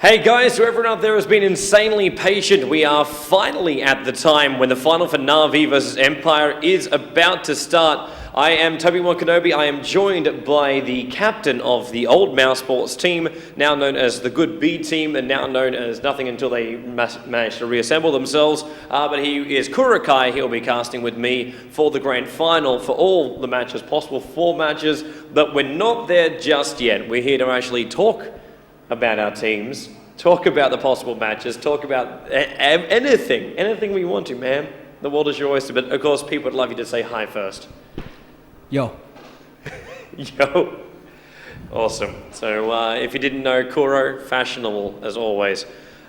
Hey guys, so everyone out there has been insanely patient. We are finally at the time when the final for Na'Vi versus Empire is about to start. I am Toby Kenobi. I am joined by the captain of the old Mouse Sports team, now known as the Good B team, and now known as nothing until they manage to reassemble themselves. But he is Kuroky. He'll be casting with me for the grand final for all the matches possible, 4 matches. But we're not there just yet. We're here to actually talk about our teams, talk about the possible matches, talk about anything we want to, man. The world is your oyster, but of course people would love you to say hi first. Yo. Yo. Awesome. So if you didn't know, Kuro, fashionable as always.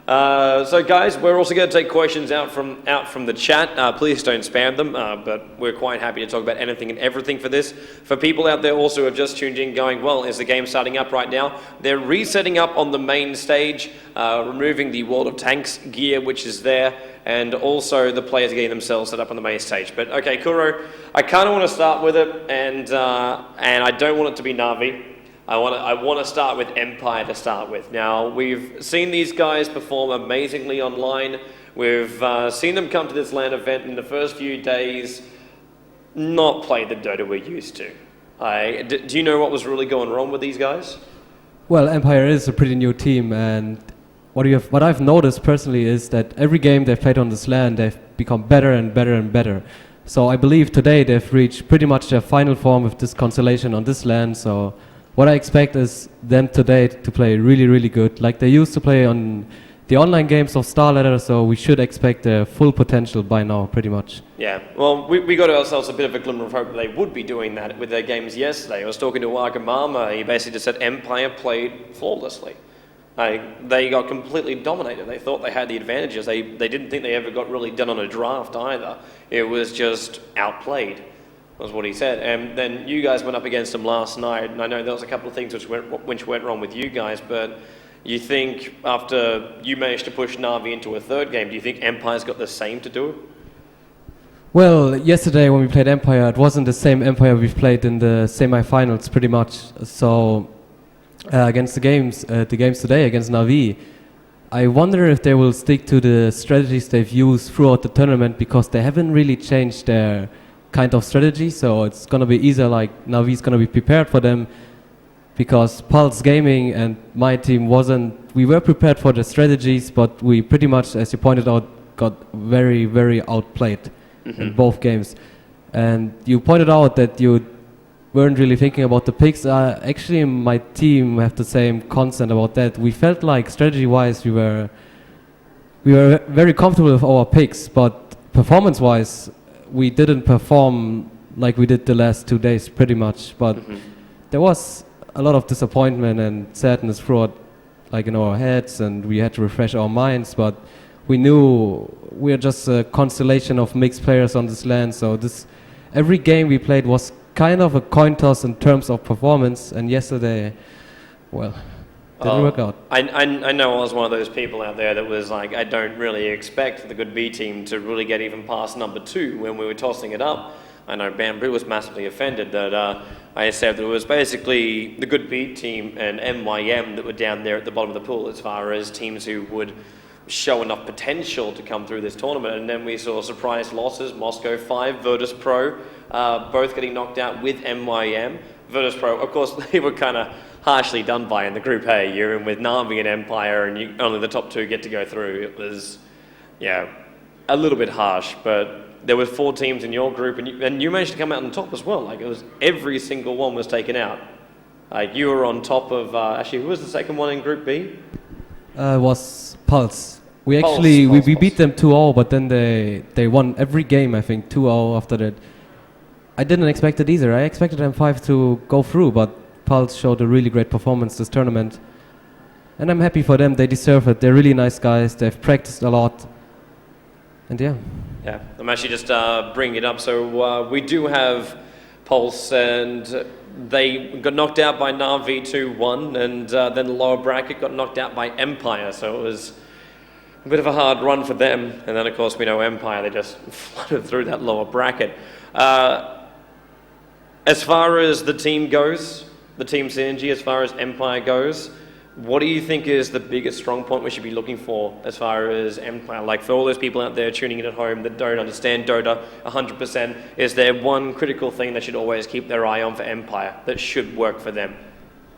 So guys, we're also going to take questions out from the chat. Please don't spam them, but we're quite happy to talk about anything and everything for this. For people out there also who have just tuned in going, well, is the game starting up right now? They're resetting up on the main stage, removing the World of Tanks gear which is there, and also the players getting themselves set up on the main stage. But okay, Kuro, I kind of want to start with it, and I don't want it to be Na'Vi. I want to start with Empire to start with. Now, we've seen these guys perform amazingly online. We've seen them come to this LAN event in the first few days, not play the Dota we're used to. Do you know what was really going wrong with these guys? Well, Empire is a pretty new team, and what I've noticed personally is that every game they've played on this LAN, they've become better and better and better. So I believe today they've reached pretty much their final form with this constellation on this LAN. So what I expect is them today to play really, really good, like they used to play on the online games of Starladder, so we should expect their full potential by now, pretty much. Yeah, well, we got ourselves a bit of a glimmer of hope that they would be doing that with their games yesterday. I was talking to Wagamama, he basically just said Empire played flawlessly. They got completely dominated. They thought they had the advantages. They didn't think they ever got really done on a draft either. It was just outplayed, was what he said. And then you guys went up against them last night, and I know there was a couple of things which went wrong with you guys, but you think after you managed to push Na'Vi into a third game, do you think Empire's got the same to do? Well, yesterday when we played Empire, it wasn't the same Empire we've played in the semi-finals, pretty much. So against the games today against Na'Vi, I wonder if they will stick to the strategies they've used throughout the tournament, because they haven't really changed their kind of strategy, so it's gonna be easier. Like Na'Vi's gonna be prepared for them, because Pulse Gaming and my team we were prepared for the strategies, but we pretty much, as you pointed out, got very, very outplayed in both games. And you pointed out that you weren't really thinking about the picks. Actually, my team have the same constant about that. We felt like strategy-wise we were very comfortable with our picks, but performance-wise we didn't perform like we did the last 2 days, pretty much. But there was a lot of disappointment and sadness throughout, like in our heads, and we had to refresh our minds. But we knew we are just a constellation of mixed players on this LAN. So every game we played was kind of a coin toss in terms of performance. And yesterday, well, didn't work out. I know I was one of those people out there that was like, I don't really expect the Good B team to really get even past number 2 when we were tossing it up. I know Bamboo was massively offended that I said that it was basically the Good B team and MYM that were down there at the bottom of the pool as far as teams who would show enough potential to come through this tournament. And then we saw surprise losses, Moscow 5, Virtus Pro, both getting knocked out with MYM. Virtus Pro, of course, they were kind of harshly done by in the Group A. You're in with Na'Vi and Empire, and only the top 2 get to go through. It was, yeah, a little bit harsh, but there were 4 teams in your group, and you managed to come out on top as well. Like, it was every single one was taken out. Like, you were on top of, actually, who was the second one in Group B? It was Pulse. We beat them 2-0, but then they won every game, I think, 2-0 after that. I didn't expect it either. I expected M5 to go through, but Pulse showed a really great performance this tournament. And I'm happy for them. They deserve it. They're really nice guys. They've practiced a lot. And yeah. Yeah, I'm actually just bringing it up. So we do have Pulse, and they got knocked out by Na'Vi 2-1, and then the lower bracket got knocked out by Empire. So it was a bit of a hard run for them. And then, of course, we know Empire, they just flooded through that lower bracket. As far as the team goes, the team synergy, as far as Empire goes, What do you think is the biggest strong point we should be looking for as far as Empire? Like for all those people out there tuning in at home that don't understand Dota 100%, is there one critical thing they should always keep their eye on for Empire that should work for them?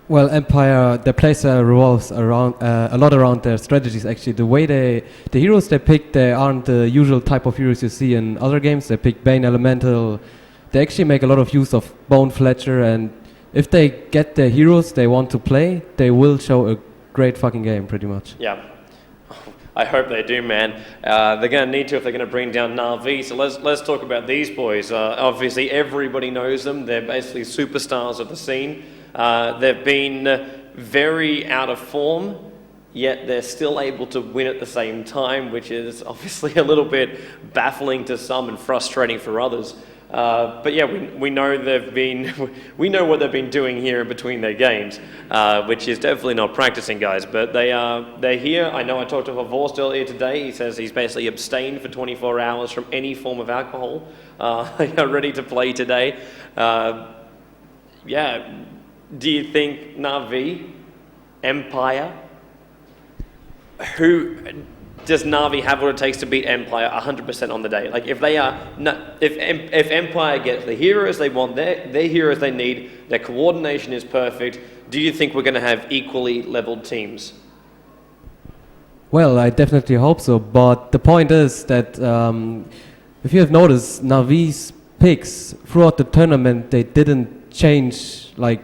Well, Empire, their playstyle revolves around a lot around their strategies. Actually, the way the heroes they pick, they aren't the usual type of heroes you see in other games. They pick Bane Elemental. They actually make a lot of use of Bone Fletcher, and if they get the heroes they want to play, they will show a great fucking game, pretty much. Yeah. I hope they do, man. They're going to need to if they're going to bring down Na'Vi. So let's talk about these boys. Obviously, everybody knows them. They're basically superstars of the scene. They've been very out of form, yet they're still able to win at the same time, which is obviously a little bit baffling to some and frustrating for others. But yeah, we know we know what they've been doing here in between their games, which is definitely not practicing, guys. But they're here. I know I talked to Horst earlier today. He says he's basically abstained for 24 hours from any form of alcohol. They are ready to play today. Yeah, do you think Na'Vi, Empire, does Na'Vi have what it takes to beat Empire 100% on the day? Like if Empire gets the heroes they want, their heroes they need, their coordination is perfect, do you think we're going to have equally leveled teams? Well, I definitely hope so, but the point is that if you have noticed, Navi's picks throughout the tournament, they didn't change. Like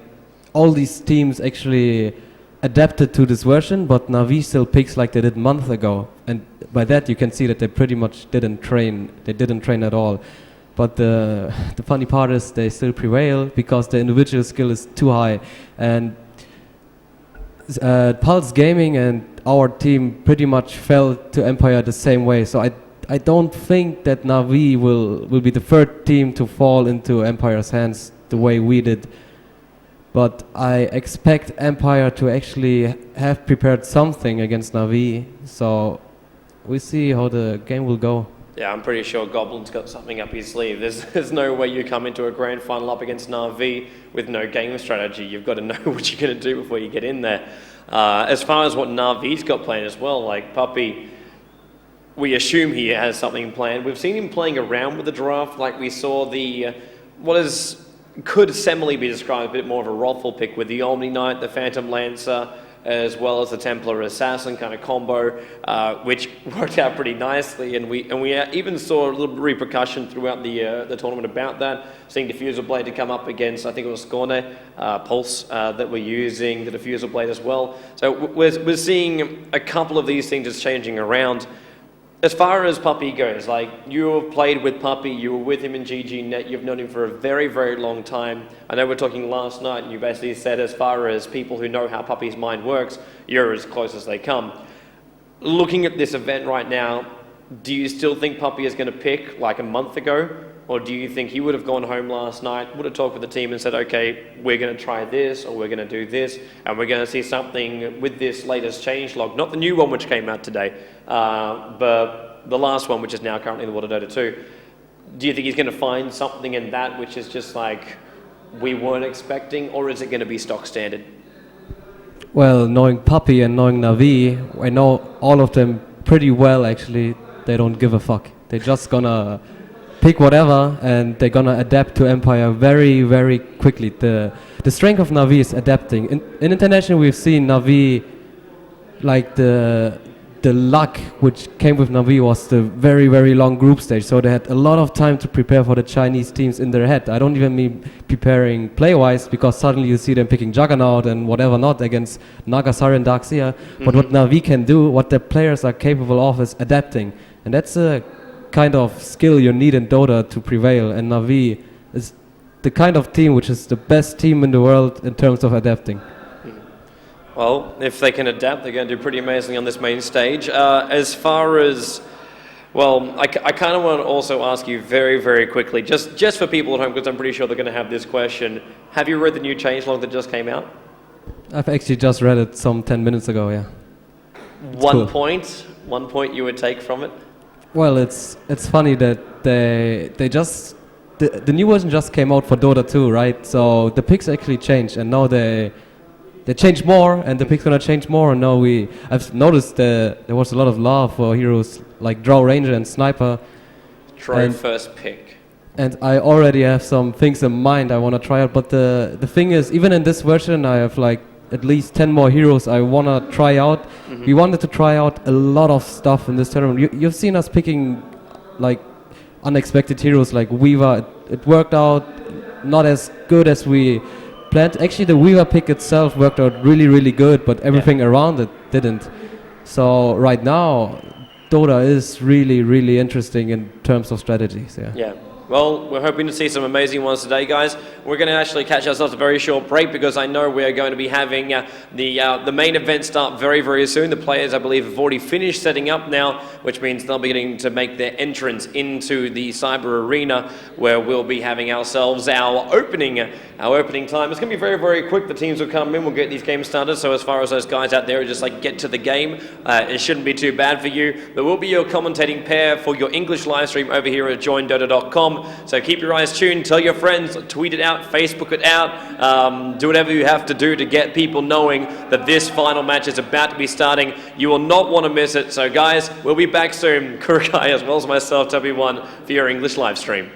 all these teams actually adapted to this version, but Na'Vi still picks like they did a month ago, and by that you can see that they pretty much didn't train. They didn't train at all. But the funny part is they still prevail because the individual skill is too high. And Pulse Gaming and our team pretty much fell to Empire the same way. So I don't think that Na'Vi will be the third team to fall into Empire's hands the way we did. But I expect Empire to actually have prepared something against Na'Vi, so we see how the game will go. Yeah, I'm pretty sure Goblin's got something up his sleeve. There's no way you come into a grand final up against Na'Vi with no game strategy. You've got to know what you're going to do before you get in there. As far as what Na'Vi's got planned as well, like Puppy, we assume he has something planned. We've seen him playing around with the draft, like we saw could similarly be described a bit more of a wrathful pick with the Omni Knight, the Phantom Lancer, as well as the Templar Assassin kind of combo, which worked out pretty nicely. And we even saw a little repercussion throughout the tournament about that, seeing Diffusal Blade to come up against, I think it was Scorne, Pulse, that were using the Diffusal Blade as well. So we're seeing a couple of these things just changing around. As far as Puppy goes, like you have played with Puppy, you were with him in GGNet, you've known him for a very, very long time. I know we're talking last night and you basically said as far as people who know how Puppy's mind works, you're as close as they come. Looking at this event right now, do you still think Puppy is going to pick like a month ago? Or do you think he would have gone home last night, would have talked with the team and said, okay, we're going to try this or we're going to do this and we're going to see something with this latest changelog, not the new one which came out today, but the last one which is now currently in the Water Dota 2. Do you think he's going to find something in that which is just like we weren't expecting, or is it going to be stock standard? Well, knowing Puppy and knowing Na'Vi, I know all of them pretty well actually. They don't give a fuck. They're just gonna pick whatever and they're gonna adapt to Empire very, very quickly. The strength of Na'Vi is adapting. In International we've seen Na'Vi, like the luck which came with Na'Vi was the very, very long group stage. So they had a lot of time to prepare for the Chinese teams in their head. I don't even mean preparing play-wise, because suddenly you see them picking Juggernaut and whatever not against Nagasari and Darkseer. But what Na'Vi can do, what their players are capable of, is adapting. And that's a kind of skill you need in Dota to prevail. And Na'Vi is the kind of team which is the best team in the world in terms of adapting. Well, if they can adapt, they're going to do pretty amazing on this main stage. As far as, well, I kind of want to also ask you very, very quickly, just for people at home, because I'm pretty sure they're going to have this question. Have you read the new changelog that just came out? I've actually just read it some 10 minutes ago, yeah. One point you would take from it? Well, it's funny that they just, the new version just came out for Dota 2, right? So the picks actually changed, and now they they changed more, and the pick's gonna change more. And now I've noticed there was a lot of love for heroes like Draw Ranger and Sniper. Try first pick. And I already have some things in mind I want to try out. But the thing is, even in this version, I have like at least 10 more heroes I want to try out. We wanted to try out a lot of stuff in this tournament. You've seen us picking like unexpected heroes like Weaver. It worked out not as good as we planned. Actually, the Weaver pick itself worked out really, really good, but everything around it didn't. So right now, Dota is really, really interesting in terms of strategies. Yeah. Well, we're hoping to see some amazing ones today, guys. We're going to actually catch ourselves a very short break because I know we're going to be having the main event start very, very soon. The players, I believe, have already finished setting up now, which means they'll be getting to make their entrance into the Cyber Arena, where we'll be having ourselves our opening time. It's going to be very, very quick. The teams will come in. We'll get these games started. So as far as those guys out there who just like get to the game, it shouldn't be too bad for you. There will be your commentating pair for your English live stream over here at joindota.com. So keep your eyes tuned, tell your friends, tweet it out, Facebook it out, do whatever you have to do to get people knowing that this final match is about to be starting. You will not want to miss it. So guys, we'll be back soon. Kuroky as well as myself, W1, for your English live stream.